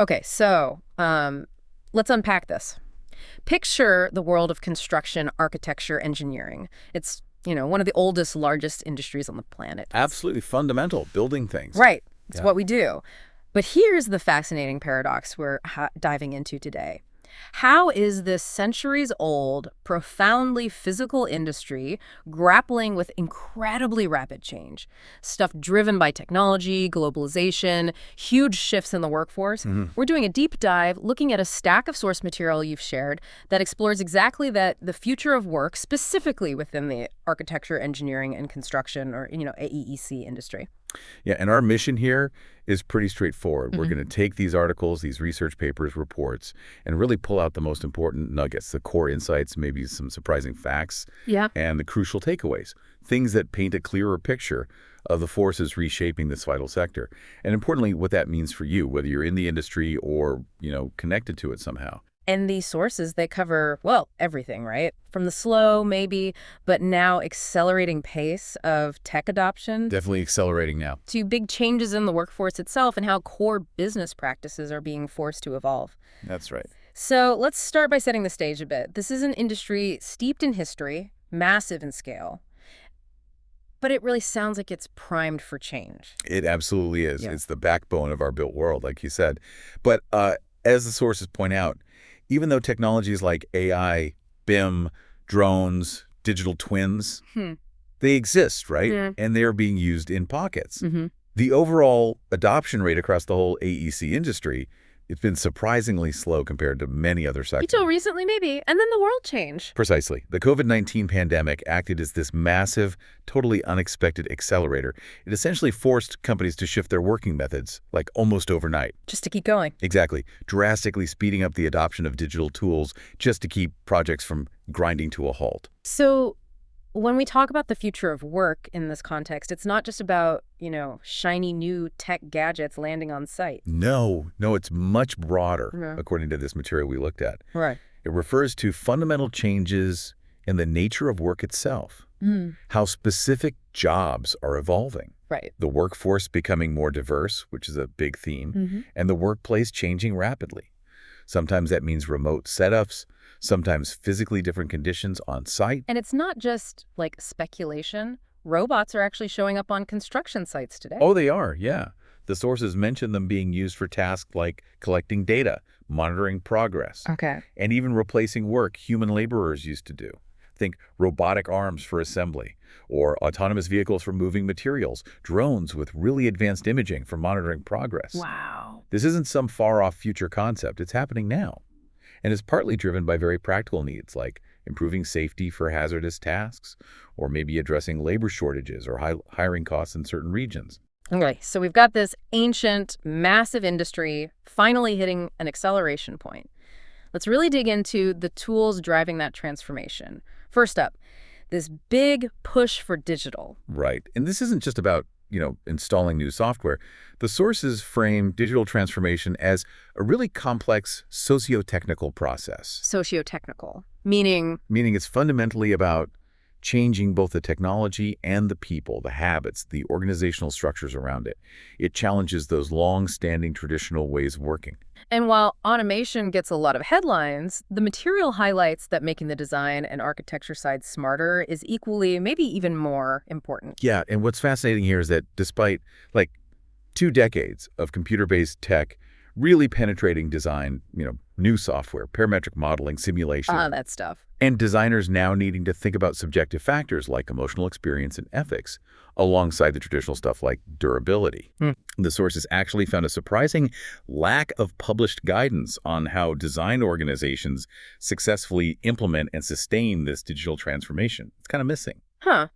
Okay, so let's unpack this. Picture the world of construction, architecture, engineering. It's, one of the oldest, largest industries on the planet. Absolutely fundamental, building things. Right. It's Yeah. what we do. But here's the fascinating paradox we're diving into today. How is this centuries-old, profoundly physical industry grappling with incredibly rapid change? Stuff driven by technology, globalization, huge shifts in the workforce. We're doing a deep dive looking at a stack of source material you've shared that explores exactly that, the future of work, specifically within the architecture, engineering, and construction, or, AEC industry. Yeah, and our mission here is pretty straightforward. We're going to take these articles, these research papers, reports, and really pull out the most important nuggets, the core insights, maybe some surprising facts, Yeah. and the crucial takeaways, things that paint a clearer picture of the forces reshaping this vital sector. And importantly, what that means for you, whether you're in the industry or, connected to it somehow. And these sources, they cover, well, everything, right? From the slow, maybe, but now accelerating pace of tech adoption Definitely accelerating now. to big changes in the workforce itself and how core business practices are being forced to evolve. That's right. So let's start by setting the stage a bit. This is an industry steeped in history, massive in scale, but it really sounds like it's primed for change. It absolutely is. Yeah. It's the backbone of our built world, like you said. But as the sources point out, even though technologies like AI, BIM, drones, digital twins, they exist, right? Yeah. And they're being used in pockets. Mm-hmm. The overall adoption rate across the whole AEC industry, it's been surprisingly slow compared to many other sectors. Until recently, maybe, and then the world changed. Precisely. The COVID-19 pandemic acted as this massive, totally unexpected accelerator. It essentially forced companies to shift their working methods, like almost overnight. Just to keep going. Exactly. Drastically speeding up the adoption of digital tools just to keep projects from grinding to a halt. So when we talk about the future of work in this context, it's not just about, shiny new tech gadgets landing on site. No, it's much broader, Yeah. according to this material we looked at. Right. It refers to fundamental changes in the nature of work itself, how specific jobs are evolving, Right. the workforce becoming more diverse, which is a big theme, and the workplace changing rapidly. Sometimes that means remote setups, sometimes physically different conditions on site. And it's not just like speculation. Robots are actually showing up on construction sites today. Oh, they are, yeah. The sources mention them being used for tasks like collecting data, monitoring progress, Okay. and even replacing work human laborers used to do. Think robotic arms for assembly, or autonomous vehicles for moving materials, drones with really advanced imaging for monitoring progress. Wow. This isn't some far-off future concept. It's happening now. And is partly driven by very practical needs like improving safety for hazardous tasks, or maybe addressing labor shortages or hiring costs in certain regions. Okay, so we've got this ancient, massive industry finally hitting an acceleration point. Let's really dig into the tools driving that transformation. First up, this big push for digital. Right. And this isn't just about, installing new software. The sources frame digital transformation as a really complex socio-technical process. Socio-technical, meaning Meaning it's fundamentally about changing both the technology and the people, the habits, the organizational structures around it. It challenges those long-standing traditional ways of working. And while automation gets a lot of headlines, the material highlights that making the design and architecture side smarter is equally, maybe even more important. Yeah, and what's fascinating here is that despite, 2 decades of computer-based tech really penetrating design, new software, parametric modeling, simulation, That stuff. and designers now needing to think about subjective factors like emotional experience and ethics, alongside the traditional stuff like durability. The sources actually found a surprising lack of published guidance on how design organizations successfully implement and sustain this digital transformation. It's kind of missing. Huh.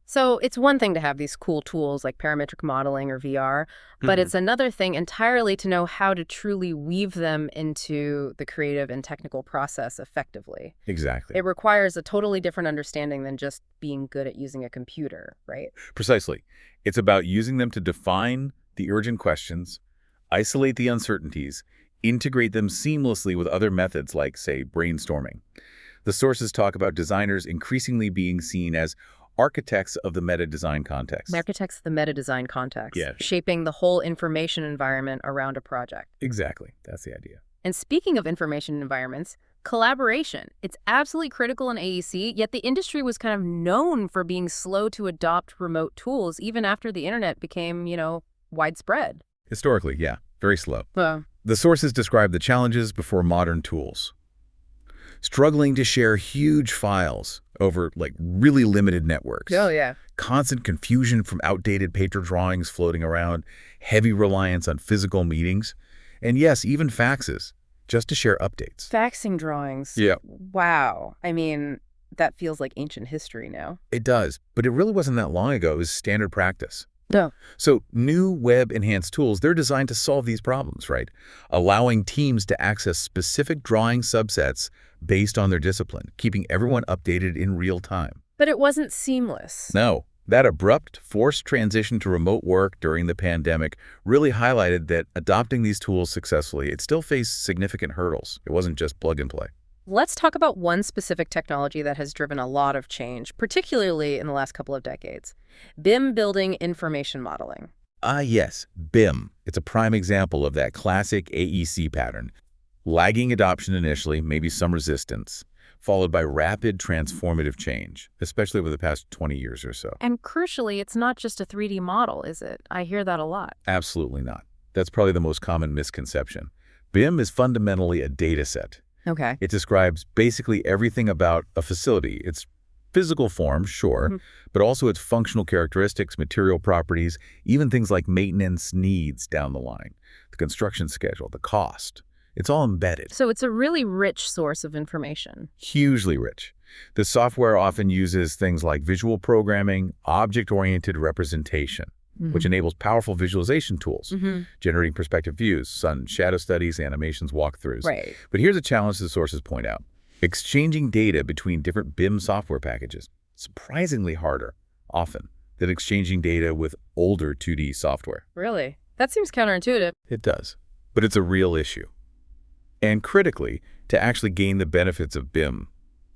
So it's one thing to have these cool tools like parametric modeling or VR, but it's another thing entirely to know how to truly weave them into the creative and technical process effectively. Exactly. It requires a totally different understanding than just being good at using a computer, right? Precisely. It's about using them to define the urgent questions, isolate the uncertainties, integrate them seamlessly with other methods like, say, brainstorming. The sources talk about designers increasingly being seen as architects of the meta design context. Architects the meta design context, Yeah. shaping the whole information environment around a project. Exactly. That's the idea. And speaking of information environments, collaboration. It's absolutely critical in AEC, yet the industry was kind of known for being slow to adopt remote tools even after the internet became, widespread. Historically, yeah, very slow. Well, The sources describe the challenges before modern tools. Struggling to share huge files over, really limited networks. oh yeah. Constant confusion from outdated paper drawings floating around, heavy reliance on physical meetings, and yes, even faxes, just to share updates. Faxing drawings. Yeah. Wow. I mean, that feels like ancient history now. It does, but it really wasn't that long ago. It was standard practice. No. So new web-enhanced tools, they're designed to solve these problems, right? Allowing teams to access specific drawing subsets based on their discipline, keeping everyone updated in real time. But it wasn't seamless. No, that abrupt, forced transition to remote work during the pandemic really highlighted that adopting these tools successfully, it still faced significant hurdles. It wasn't just plug and play. Let's talk about one specific technology that has driven a lot of change, particularly in the last couple of decades. BIM building information modeling. Yes, BIM. It's a prime example of that classic AEC pattern. Lagging adoption initially, maybe some resistance, followed by rapid transformative change, especially over the past 20 years or so. And crucially, it's not just a 3D model, is it? I hear that a lot. Absolutely not. That's probably the most common misconception. BIM is fundamentally a data set. Okay. It describes basically everything about a facility. Its physical form, sure, but also its functional characteristics, material properties, even things like maintenance needs down the line, the construction schedule, the cost. It's all embedded. So it's a really rich source of information. Hugely rich. The software often uses things like visual programming, object-oriented representation, which enables powerful visualization tools, generating perspective views, sun shadow studies, animations, walkthroughs. Right. But here's a challenge the sources point out. Exchanging data between different BIM software packages, surprisingly harder, often, than exchanging data with older 2D software. Really? That seems counterintuitive. It does. But it's a real issue. And critically, to actually gain the benefits of BIM,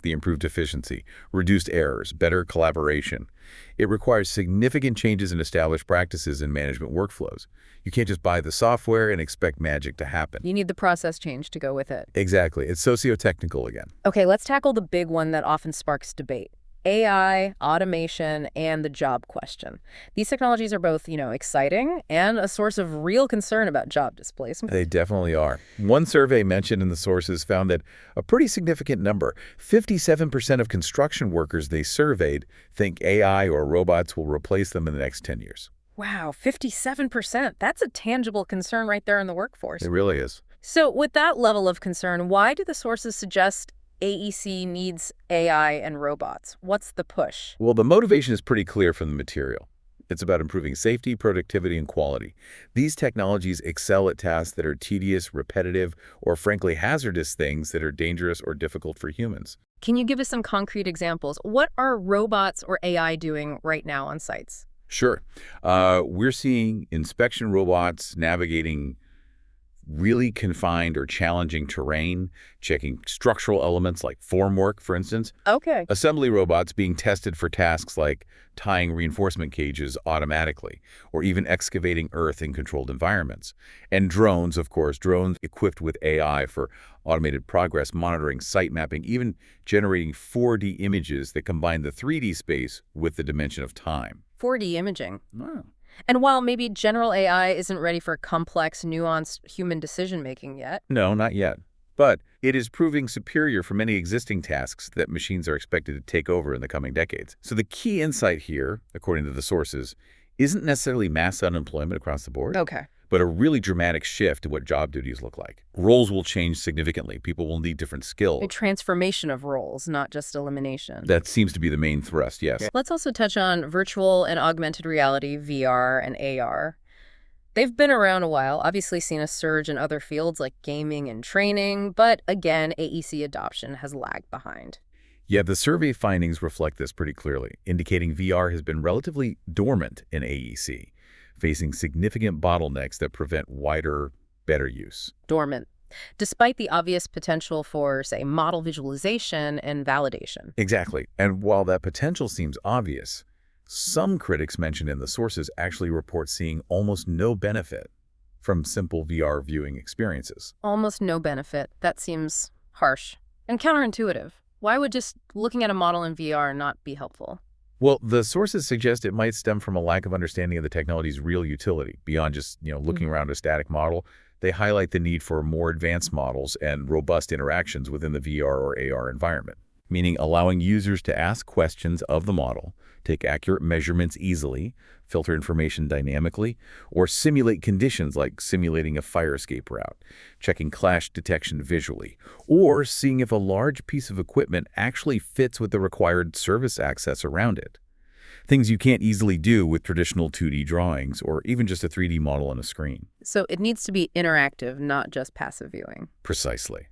the improved efficiency, reduced errors, better collaboration, it requires significant changes in established practices and management workflows. You can't just buy the software and expect magic to happen. You need the process change to go with it. Exactly. It's socio-technical again. Okay, let's tackle the big one that often sparks debate. AI, automation, and the job question. These technologies are both, exciting and a source of real concern about job displacement. They definitely are. One survey mentioned in the sources found that a pretty significant number, 57% of construction workers they surveyed, think AI or robots will replace them in the next 10 years. Wow, 57%. That's a tangible concern right there in the workforce. It really is. So with that level of concern, why do the sources suggest AEC needs AI and robots? What's the push? Well, the motivation is pretty clear from the material. It's about improving safety, productivity, and quality. These technologies excel at tasks that are tedious, repetitive, or frankly hazardous things that are dangerous or difficult for humans. Can you give us some concrete examples? What are robots or AI doing right now on sites? Sure. We're seeing inspection robots navigating really confined or challenging terrain, checking structural elements like formwork, for instance. Okay. Assembly robots being tested for tasks like tying reinforcement cages automatically, or even excavating earth in controlled environments. And drones, of course, drones equipped with AI for automated progress monitoring, site mapping, even generating 4D images that combine the 3D space with the dimension of time. 4D imaging. Wow. And while maybe general AI isn't ready for complex, nuanced human decision-making yet. No, not yet. But it is proving superior for many existing tasks that machines are expected to take over in the coming decades. So the key insight here, according to the sources, isn't necessarily mass unemployment across the board. Okay. But a really dramatic shift in what job duties look like. Roles will change significantly. People will need different skills. A transformation of roles, not just elimination. That seems to be the main thrust, yes. Let's also touch on virtual and augmented reality, VR and AR. They've been around a while, obviously seen a surge in other fields like gaming and training, but again, AEC adoption has lagged behind. Yeah, the survey findings reflect this pretty clearly, indicating VR has been relatively dormant in AEC, facing significant bottlenecks that prevent wider, better use. Dormant. despite the obvious potential for, say, model visualization and validation. Exactly. And while that potential seems obvious, some critics mentioned in the sources actually report seeing almost no benefit from simple VR viewing experiences. Almost no benefit. That seems harsh and counterintuitive. Why would just looking at a model in VR not be helpful? Well, the sources suggest it might stem from a lack of understanding of the technology's real utility. Beyond just, looking around a static model, they highlight the need for more advanced models and robust interactions within the VR or AR environment, meaning allowing users to ask questions of the model, take accurate measurements easily, filter information dynamically, or simulate conditions like simulating a fire escape route, checking clash detection visually, or seeing if a large piece of equipment actually fits with the required service access around it. Things you can't easily do with traditional 2D drawings or even just a 3D model on a screen. So it needs to be interactive, not just passive viewing. Precisely.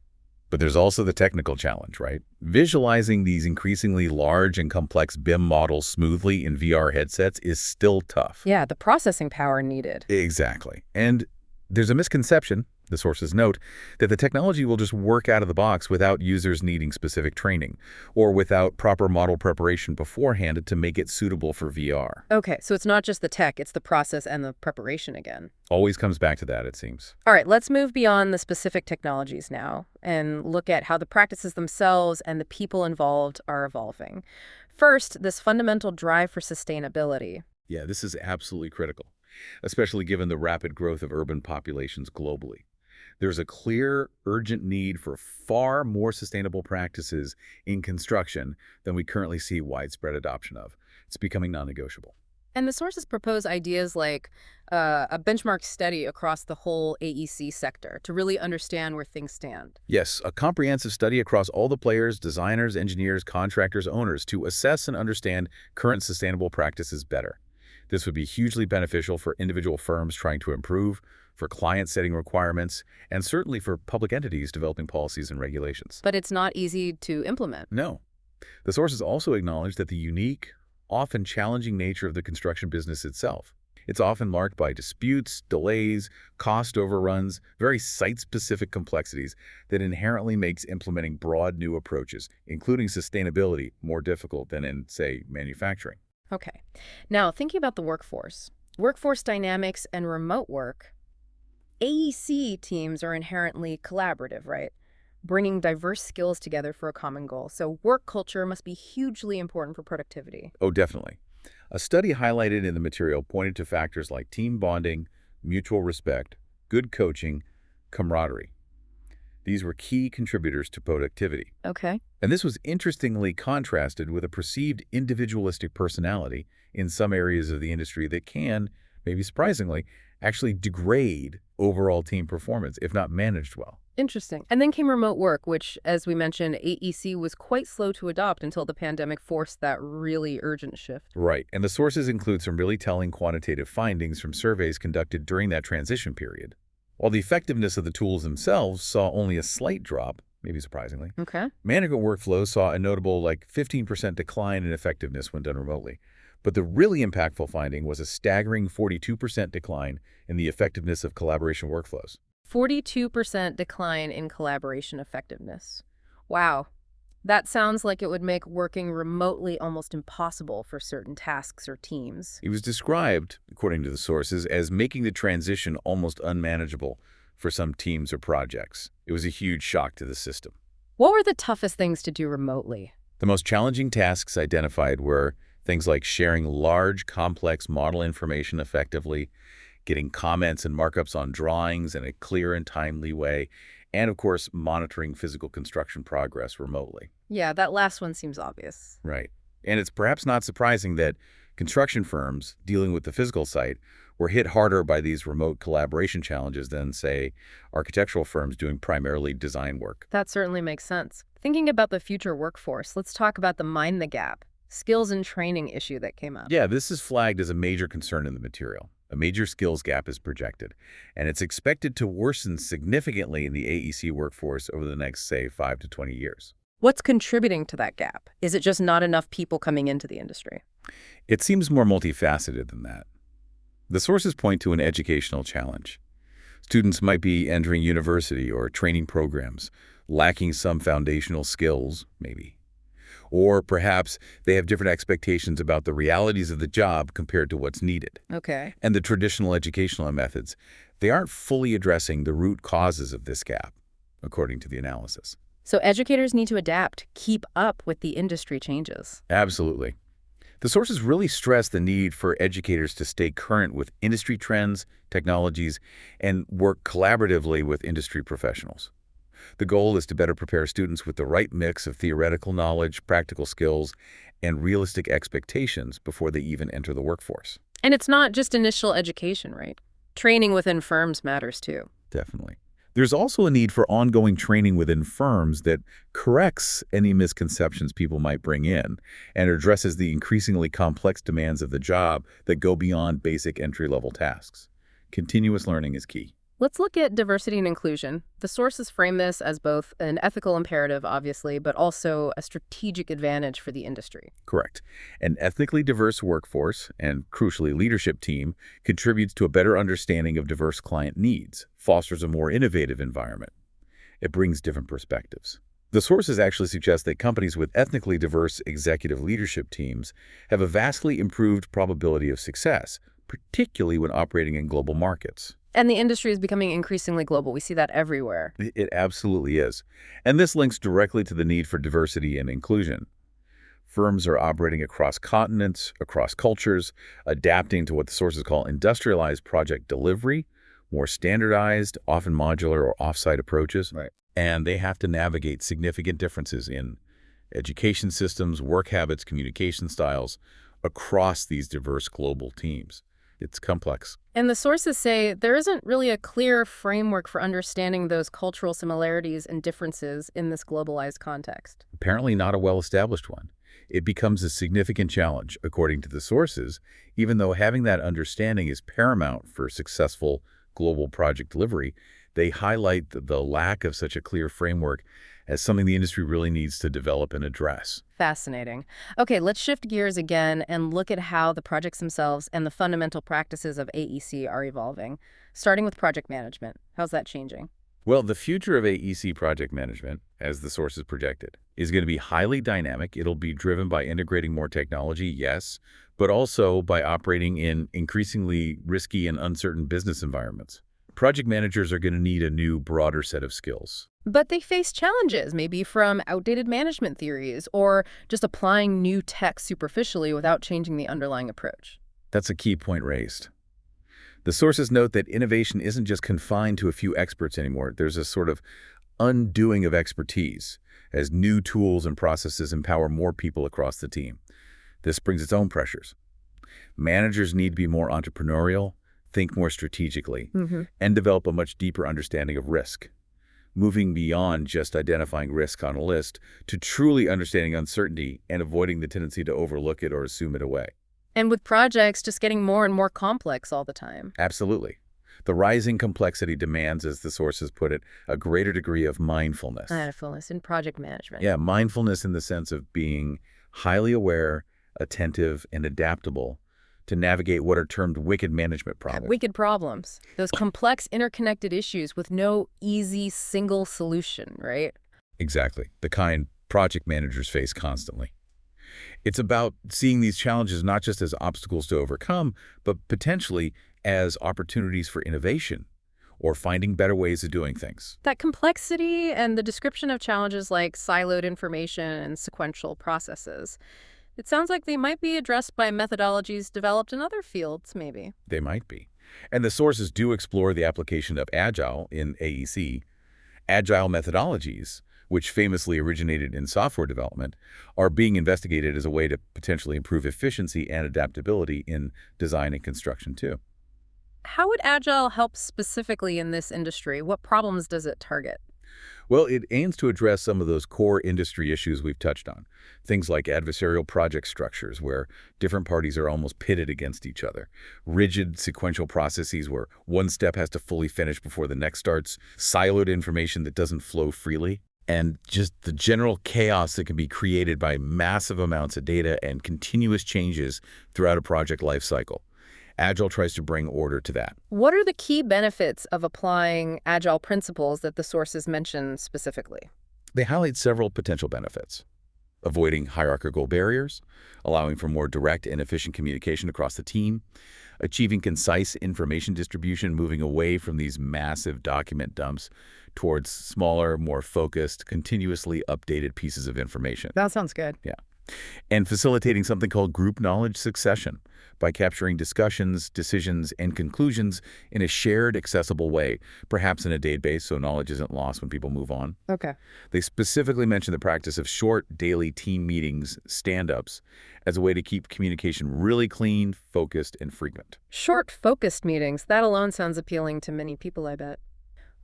But there's also the technical challenge, right? Visualizing these increasingly large and complex BIM models smoothly in VR headsets is still tough. Yeah, the processing power needed. Exactly. And there's a misconception, the sources note, that the technology will just work out of the box without users needing specific training or without proper model preparation beforehand to make it suitable for VR. Okay, so it's not just the tech, it's the process and the preparation again. Always comes back to that, it seems. All right, let's move beyond the specific technologies now and look at how the practices themselves and the people involved are evolving. First, this fundamental drive for sustainability. Yeah, this is absolutely critical, especially given the rapid growth of urban populations globally. There's a clear, urgent need for far more sustainable practices in construction than we currently see widespread adoption of. It's becoming non-negotiable. And the sources propose ideas like a benchmark study across the whole AEC sector to really understand where things stand. Yes, a comprehensive study across all the players, designers, engineers, contractors, owners to assess and understand current sustainable practices better. This would be hugely beneficial for individual firms trying to improve, for clients setting requirements, and certainly for public entities developing policies and regulations. But it's not easy to implement. No. The sources also acknowledge that the unique, often challenging nature of the construction business itself. It's often marked by disputes, delays, cost overruns, very site-specific complexities that inherently makes implementing broad new approaches, including sustainability, more difficult than in, say, manufacturing. Okay. Now, thinking about the workforce dynamics and remote work, AEC teams are inherently collaborative, right? Bringing diverse skills together for a common goal. So work culture must be hugely important for productivity. Oh, definitely. A study highlighted in the material pointed to factors like team bonding, mutual respect, good coaching, camaraderie. These were key contributors to productivity. Okay. And this was interestingly contrasted with a perceived individualistic personality in some areas of the industry that can, maybe surprisingly, actually degrade overall team performance if not managed well. Interesting. And then came remote work, which, as we mentioned, AEC was quite slow to adopt until the pandemic forced that really urgent shift. Right. And the sources include some really telling quantitative findings from surveys conducted during that transition period. While the effectiveness of the tools themselves saw only a slight drop, maybe surprisingly, Okay. management workflows saw a notable 15% decline in effectiveness when done remotely. But the really impactful finding was a staggering 42% decline in the effectiveness of collaboration workflows. 42% decline in collaboration effectiveness. Wow. That sounds like it would make working remotely almost impossible for certain tasks or teams. It was described, according to the sources, as making the transition almost unmanageable for some teams or projects. It was a huge shock to the system. What were the toughest things to do remotely? The most challenging tasks identified were things like sharing large, complex model information effectively, getting comments and markups on drawings in a clear and timely way, and, of course, monitoring physical construction progress remotely. Yeah, that last one seems obvious. Right. And it's perhaps not surprising that construction firms dealing with the physical site were hit harder by these remote collaboration challenges than, say, architectural firms doing primarily design work. That certainly makes sense. Thinking about the future workforce, let's talk about the mind the gap, skills and training issue that came up. Yeah, this is flagged as a major concern in the material. A major skills gap is projected, and it's expected to worsen significantly in the AEC workforce over the next, say, 5 to 20 years. What's contributing to that gap? Is it just not enough people coming into the industry? It seems more multifaceted than that. The sources point to an educational challenge. Students might be entering university or training programs, lacking some foundational skills, maybe. Or perhaps they have different expectations about the realities of the job compared to what's needed. Okay. And the traditional educational methods, they aren't fully addressing the root causes of this gap, according to the analysis. So educators need to adapt, keep up with the industry changes. Absolutely. The sources really stress the need for educators to stay current with industry trends, technologies, and work collaboratively with industry professionals. The goal is to better prepare students with the right mix of theoretical knowledge, practical skills, and realistic expectations before they even enter the workforce. And it's not just initial education, right? Training within firms matters too. Definitely. There's also a need for ongoing training within firms that corrects any misconceptions people might bring in and addresses the increasingly complex demands of the job that go beyond basic entry-level tasks. Continuous learning is key. Let's look at diversity and inclusion. The sources frame this as both an ethical imperative, obviously, but also a strategic advantage for the industry. Correct. An ethnically diverse workforce, and crucially leadership team, contributes to a better understanding of diverse client needs, fosters a more innovative environment. It brings different perspectives. The sources actually suggest that companies with ethnically diverse executive leadership teams have a vastly improved probability of success, particularly when operating in global markets. And the industry is becoming increasingly global. We see that everywhere. It absolutely is. And this links directly to the need for diversity and inclusion. Firms are operating across continents, across cultures, adapting to what the sources call industrialized project delivery, more standardized, often modular or off-site approaches. Right. And they have to navigate significant differences in education systems, work habits, communication styles across these diverse global teams. It's complex. And the sources say there isn't really a clear framework for understanding those cultural similarities and differences in this globalized context. Apparently not a well-established one. It becomes a significant challenge, according to the sources, even though having that understanding is paramount for successful global project delivery. They highlight the lack of such a clear framework as something the industry really needs to develop and address. Fascinating. Okay, let's shift gears again and look at how the projects themselves and the fundamental practices of AEC are evolving, starting with project management. How's that changing? Well, the future of AEC project management, as the sources projected, is going to be highly dynamic. It'll be driven by integrating more technology, yes, but also by operating in increasingly risky and uncertain business environments. Project managers are going to need a new, broader set of skills. But they face challenges, maybe from outdated management theories or just applying new tech superficially without changing the underlying approach. That's a key point raised. The sources note that innovation isn't just confined to a few experts anymore. There's a sort of undoing of expertise as new tools and processes empower more people across the team. This brings its own pressures. Managers need to be more entrepreneurial, think more strategically, and develop a much deeper understanding of risk, moving beyond just identifying risk on a list to truly understanding uncertainty and avoiding the tendency to overlook it or assume it away. And with projects just getting more and more complex all the time. Absolutely. The rising complexity demands, as the sources put it, a greater degree of mindfulness. Mindfulness in project management. Yeah, mindfulness in the sense of being highly aware, attentive, and adaptable to navigate what are termed wicked management problems. Wicked problems. Those complex, interconnected issues with no easy, single solution, right? Exactly. The kind project managers face constantly. It's about seeing these challenges not just as obstacles to overcome, but potentially as opportunities for innovation or finding better ways of doing things. That complexity and the description of challenges like siloed information and sequential processes, it sounds like they might be addressed by methodologies developed in other fields, maybe. They might be. And the sources do explore the application of Agile in AEC. Agile methodologies, which famously originated in software development, are being investigated as a way to potentially improve efficiency and adaptability in design and construction, too. How would Agile help specifically in this industry? What problems does it target? Well, it aims to address some of those core industry issues we've touched on. Things like adversarial project structures, where different parties are almost pitted against each other. Rigid sequential processes where one step has to fully finish before the next starts. Siloed information that doesn't flow freely. And just the general chaos that can be created by massive amounts of data and continuous changes throughout a project lifecycle. Agile tries to bring order to that. What are the key benefits of applying Agile principles that the sources mention specifically? They highlight several potential benefits. Avoiding hierarchical barriers, allowing for more direct and efficient communication across the team, achieving concise information distribution, moving away from these massive document dumps towards smaller, more focused, continuously updated pieces of information. That sounds good. Yeah. And facilitating something called group knowledge succession by capturing discussions, decisions, and conclusions in a shared, accessible way, perhaps in a database so knowledge isn't lost when people move on. Okay. They specifically mention the practice of short daily team meetings, stand-ups, as a way to keep communication really clean, focused, and frequent. Short, focused meetings. That alone sounds appealing to many people, I bet.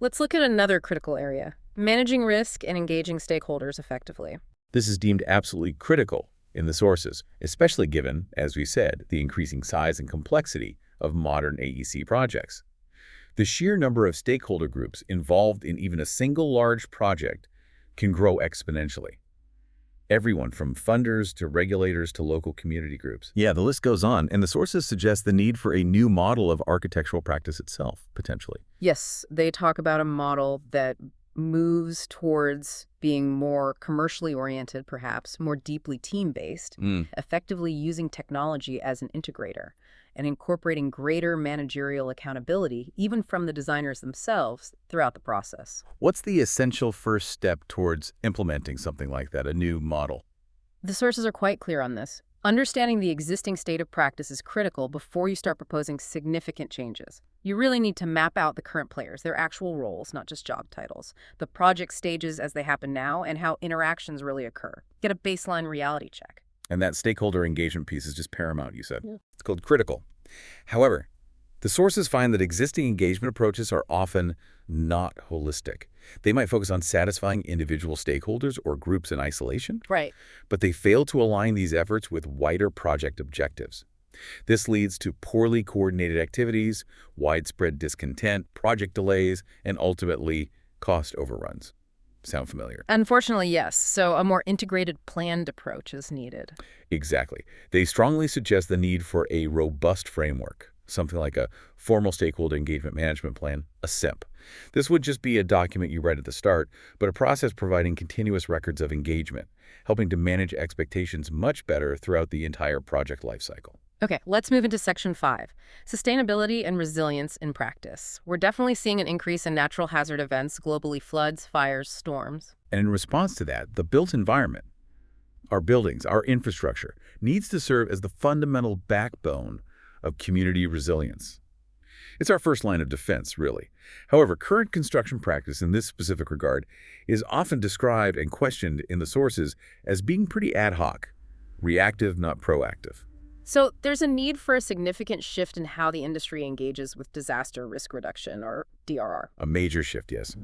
Let's look at another critical area, managing risk and engaging stakeholders effectively. This is deemed absolutely critical in the sources, especially given, as we said, the increasing size and complexity of modern AEC projects. The sheer number of stakeholder groups involved in even a single large project can grow exponentially. Everyone from funders to regulators to local community groups. Yeah, the list goes on, and the sources suggest the need for a new model of architectural practice itself, potentially. Yes, they talk about a model that moves towards being more commercially oriented, perhaps, more deeply team-based, effectively using technology as an integrator, and incorporating greater managerial accountability, even from the designers themselves, throughout the process. What's the essential first step towards implementing something like that, a new model? The sources are quite clear on this. Understanding the existing state of practice is critical before you start proposing significant changes. You really need to map out the current players, their actual roles, not just job titles, the project stages as they happen now, and how interactions really occur. Get a baseline reality check. And that stakeholder engagement piece is just paramount, you said. Yeah. It's called critical. However, the sources find that existing engagement approaches are often not holistic. They might focus on satisfying individual stakeholders or groups in isolation, Right. but they fail to align these efforts with wider project objectives. This leads to poorly coordinated activities, widespread discontent, project delays, and ultimately cost overruns. Sound familiar? Unfortunately, yes. So a more integrated, planned approach is needed. Exactly. They strongly suggest the need for a robust framework, something like a formal stakeholder engagement management plan, a SIMP. This would just be a document you write at the start, but a process providing continuous records of engagement, helping to manage expectations much better throughout the entire project lifecycle. Okay, let's move into Section 5, sustainability and resilience in practice. We're definitely seeing an increase in natural hazard events, globally floods, fires, storms. And in response to that, the built environment, our buildings, our infrastructure, needs to serve as the fundamental backbone of community resilience. It's our first line of defense, really. However, current construction practice in this specific regard is often described and questioned in the sources as being pretty ad hoc, reactive, not proactive. So there's a need for a significant shift in how the industry engages with disaster risk reduction, or DRR. A major shift, yes.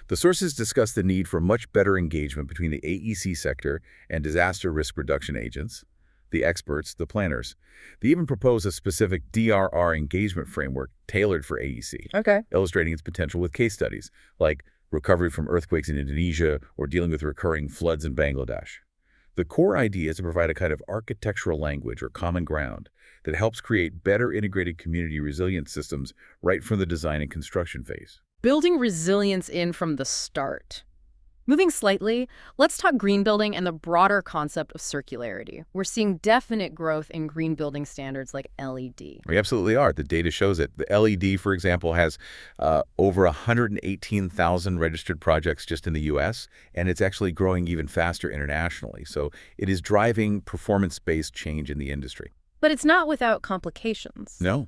The sources discuss the need for much better engagement between the AEC sector and disaster risk reduction agents, the experts, the planners. They even propose a specific DRR engagement framework tailored for AEC, Okay. illustrating its potential with case studies, like recovery from earthquakes in Indonesia or dealing with recurring floods in Bangladesh. The core idea is to provide a kind of architectural language or common ground that helps create better integrated community resilience systems right from the design and construction phase. Building resilience in from the start. Moving slightly, let's talk green building and the broader concept of circularity. We're seeing definite growth in green building standards like LED. We absolutely are. The data shows it. The LED, for example, has over 118,000 registered projects just in the U.S., and it's actually growing even faster internationally. So it is driving performance-based change in the industry. But it's not without complications. No.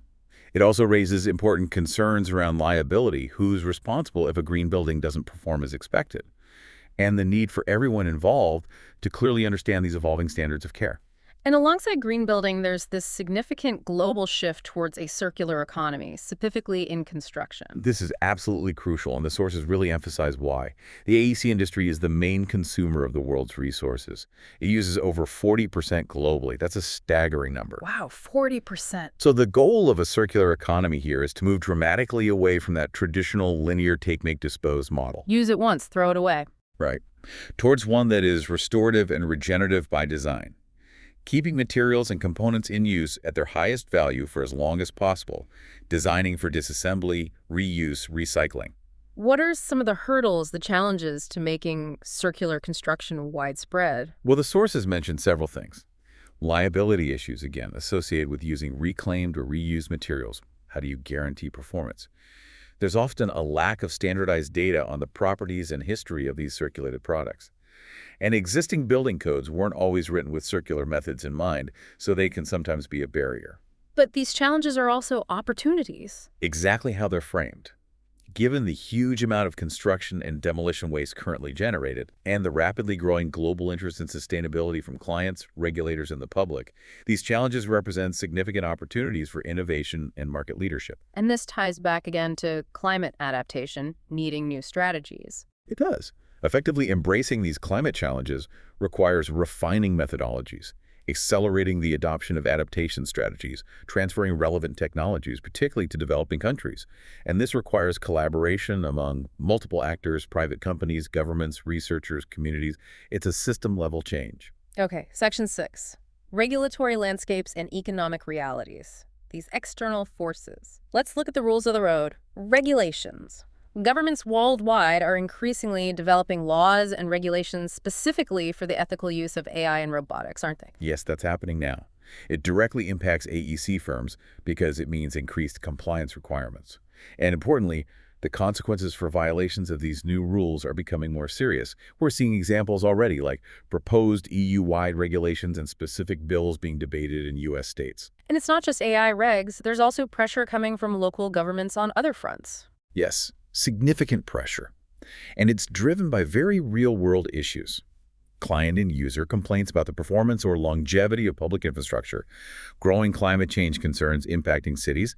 It also raises important concerns around liability, who's responsible if a green building doesn't perform as expected, and the need for everyone involved to clearly understand these evolving standards of care. And alongside green building, there's this significant global shift towards a circular economy, specifically in construction. This is absolutely crucial, and the sources really emphasize why. The AEC industry is the main consumer of the world's resources. It uses over 40% globally. That's a staggering number. Wow, 40%. So the goal of a circular economy here is to move dramatically away from that traditional linear take-make-dispose model. Use it once, throw it away. Right. Towards one that is restorative and regenerative by design. keeping materials and components in use at their highest value for as long as possible, designing for disassembly, reuse, recycling. What are some of the hurdles, the challenges to making circular construction widespread? Well, the sources mention several things. Liability issues, again, associated with using reclaimed or reused materials. How do you guarantee performance? There's often a lack of standardized data on the properties and history of these circulated products. And existing building codes weren't always written with circular methods in mind, so they can sometimes be a barrier. But these challenges are also opportunities. Exactly how they're framed. Given the huge amount of construction and demolition waste currently generated, and the rapidly growing global interest in sustainability from clients, regulators, and the public, these challenges represent significant opportunities for innovation and market leadership. And this ties back again to climate adaptation, needing new strategies. It does. Effectively embracing these climate challenges requires refining methodologies, accelerating the adoption of adaptation strategies, transferring relevant technologies, particularly to developing countries. And this requires collaboration among multiple actors, private companies, governments, researchers, communities. It's a system-level change. Okay, Section 6. Regulatory landscapes and economic realities. These external forces. Let's look at the rules of the road. Regulations. Governments worldwide are increasingly developing laws and regulations specifically for the ethical use of AI and robotics, aren't they? Yes, that's happening now. It directly impacts AEC firms because it means increased compliance requirements. And importantly, the consequences for violations of these new rules are becoming more serious. We're seeing examples already, like proposed EU-wide regulations and specific bills being debated in U.S. states. And it's not just AI regs, there's also pressure coming from local governments on other fronts. Yes, significant pressure. And it's driven by very real-world issues. Client and user complaints about the performance or longevity of public infrastructure, growing climate change concerns impacting cities,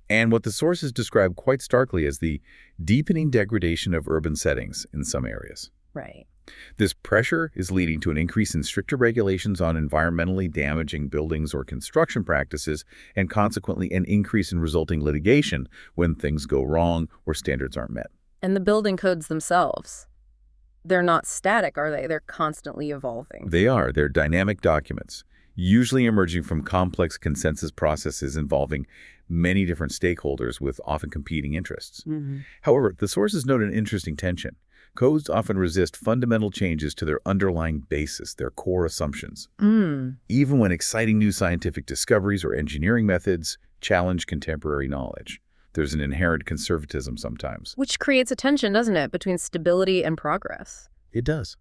and what the sources describe quite starkly as the deepening degradation of urban settings in some areas. Right. This pressure is leading to an increase in stricter regulations on environmentally damaging buildings or construction practices, and consequently an increase in resulting litigation when things go wrong or standards aren't met. And the building codes themselves, they're not static, are they? They're constantly evolving. They are. They're dynamic documents, usually emerging from complex consensus processes involving many different stakeholders with often competing interests. However, the sources note an interesting tension. Codes often resist fundamental changes to their underlying basis, their core assumptions. Even when exciting new scientific discoveries or engineering methods challenge contemporary knowledge. There's an inherent conservatism sometimes. Which creates a tension, doesn't it, between stability and progress? It does.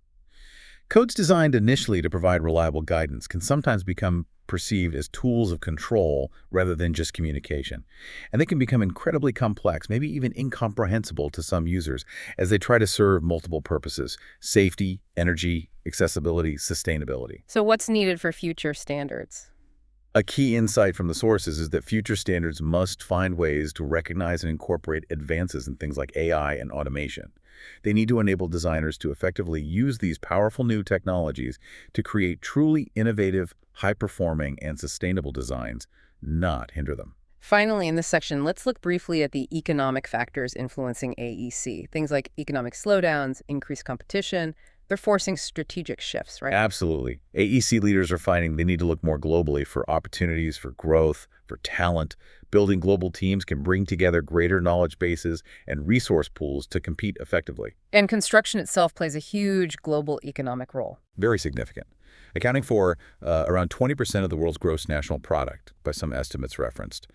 Codes designed initially to provide reliable guidance can sometimes become perceived as tools of control rather than just communication. And they can become incredibly complex, maybe even incomprehensible to some users as they try to serve multiple purposes: safety, energy, accessibility, sustainability. So what's needed for future standards? A key insight from the sources is that future standards must find ways to recognize and incorporate advances in things like AI and automation. They need to enable designers to effectively use these powerful new technologies to create truly innovative, high-performing, and sustainable designs, not hinder them. Finally, in this section, let's look briefly at the economic factors influencing AEC. Things like economic slowdowns, increased competition. They're forcing strategic shifts, right? Absolutely. AEC leaders are finding they need to look more globally for opportunities for growth, for talent. Building global teams can bring together greater knowledge bases and resource pools to compete effectively. And construction itself plays a huge global economic role. Very significant, accounting for around 20% of the world's gross national product, by some estimates referenced.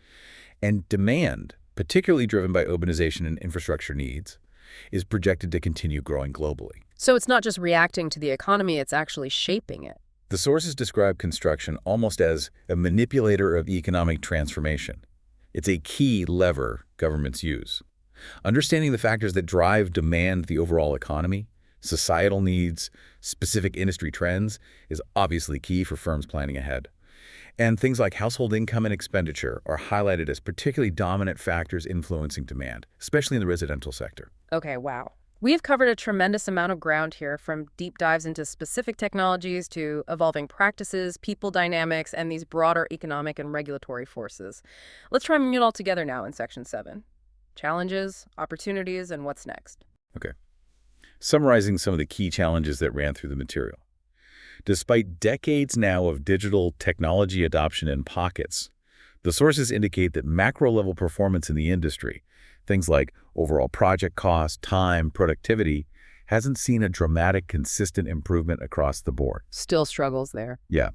And demand, particularly driven by urbanization and infrastructure needs, is projected to continue growing globally. So it's not just reacting to the economy, it's actually shaping it. The sources describe construction almost as a manipulator of economic transformation. It's a key lever governments use. Understanding the factors that drive demand the overall economy, societal needs, specific industry trends, is obviously key for firms planning ahead. And things like household income and expenditure are highlighted as particularly dominant factors influencing demand, especially in the residential sector. Okay, wow. We have covered a tremendous amount of ground here, from deep dives into specific technologies to evolving practices, people dynamics, and these broader economic and regulatory forces. Let's try and bring it all together now in Section 7. Challenges, opportunities, and what's next? Okay. Summarizing some of the key challenges that ran through the material. Despite decades now of digital technology adoption in pockets, the sources indicate that macro-level performance in the industry, things like overall project cost, time, productivity, hasn't seen a dramatic, consistent improvement across the board. Still struggles there. Yeah.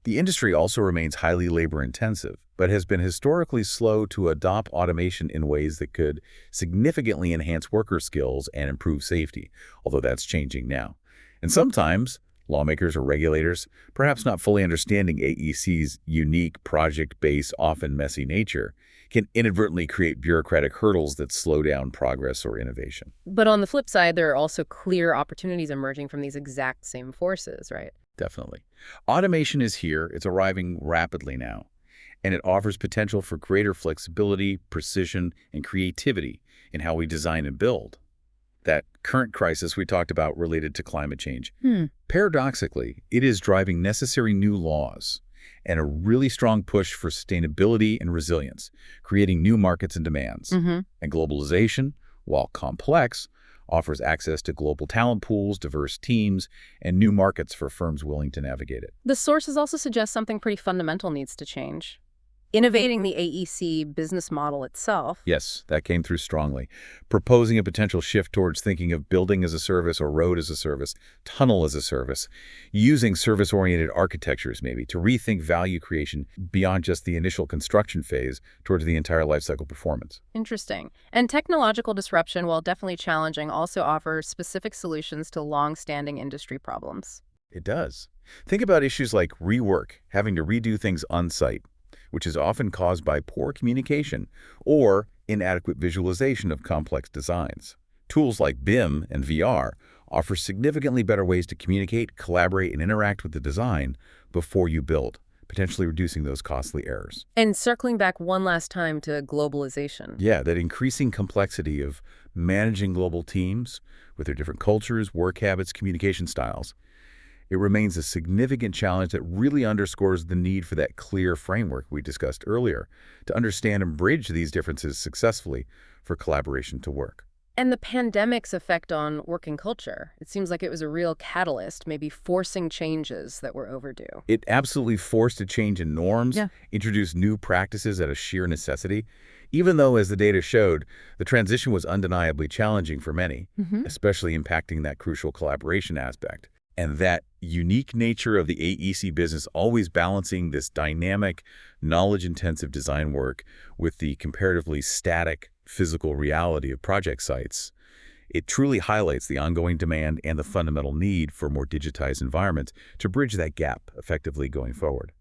The industry also remains highly labor-intensive, but has been historically slow to adopt automation in ways that could significantly enhance worker skills and improve safety, although that's changing now. And sometimes, lawmakers or regulators, perhaps not fully understanding AEC's unique project-based, often messy nature, can inadvertently create bureaucratic hurdles that slow down progress or innovation. But on the flip side, there are also clear opportunities emerging from these exact same forces, right? Definitely. Automation is here. It's arriving rapidly now, and it offers potential for greater flexibility, precision, and creativity in how we design and build. That current crisis we talked about related to climate change. Paradoxically, it is driving necessary new laws and a really strong push for sustainability and resilience, creating new markets and demands. And globalization, while complex, offers access to global talent pools, diverse teams, and new markets for firms willing to navigate it. The sources also suggest something pretty fundamental needs to change. Innovating the AEC business model itself. Yes, that came through strongly. Proposing a potential shift towards thinking of building as a service or road as a service, tunnel as a service, using service-oriented architectures maybe to rethink value creation beyond just the initial construction phase towards the entire lifecycle performance. Interesting. And technological disruption, while definitely challenging, also offers specific solutions to long-standing industry problems. It does. Think about issues like rework, having to redo things on-site, which is often caused by poor communication or inadequate visualization of complex designs. Tools like BIM and VR offer significantly better ways to communicate, collaborate, and interact with the design before you build, potentially reducing those costly errors. And circling back one last time to globalization. Yeah, that increasing complexity of managing global teams with their different cultures, work habits, communication styles. It remains a significant challenge that really underscores the need for that clear framework we discussed earlier to understand and bridge these differences successfully for collaboration to work. And the pandemic's effect on working culture. It seems like it was a real catalyst, maybe forcing changes that were overdue. It absolutely forced a change in norms, introduced new practices out of sheer necessity, even though, as the data showed, the transition was undeniably challenging for many, especially impacting that crucial collaboration aspect. And that unique nature of the AEC business always balancing this dynamic, knowledge-intensive design work with the comparatively static physical reality of project sites, it truly highlights the ongoing demand and the fundamental need for more digitized environments to bridge that gap effectively going forward.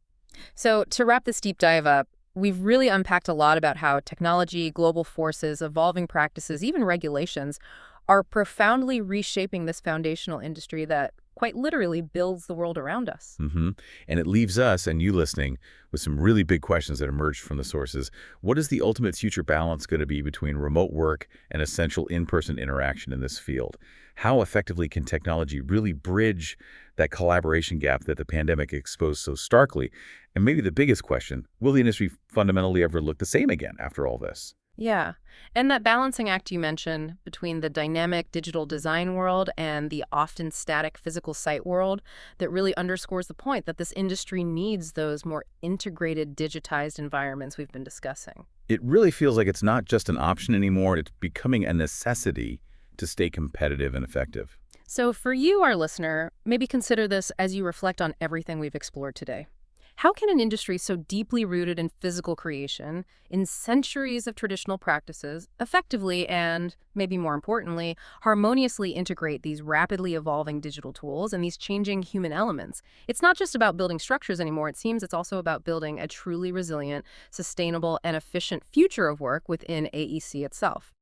So to wrap this deep dive up, we've really unpacked a lot about how technology, global forces, evolving practices, even regulations are profoundly reshaping this foundational industry that quite literally builds the world around us. And it leaves us, and you listening, with some really big questions that emerged from the sources. What is the ultimate future balance going to be between remote work and essential in-person interaction in this field? How effectively can technology really bridge that collaboration gap that the pandemic exposed so starkly? And maybe the biggest question, will the industry fundamentally ever look the same again after all this? Yeah. And that balancing act you mentioned between the dynamic digital design world and the often static physical site world that really underscores the point that this industry needs those more integrated, digitized environments we've been discussing. It really feels like it's not just an option anymore. It's becoming a necessity to stay competitive and effective. So for you, our listener, maybe consider this as you reflect on everything we've explored today. How can an industry so deeply rooted in physical creation, in centuries of traditional practices, effectively and, maybe more importantly, harmoniously integrate these rapidly evolving digital tools and these changing human elements? It's not just about building structures anymore. It seems it's also about building a truly resilient, sustainable, and efficient future of work within AEC itself.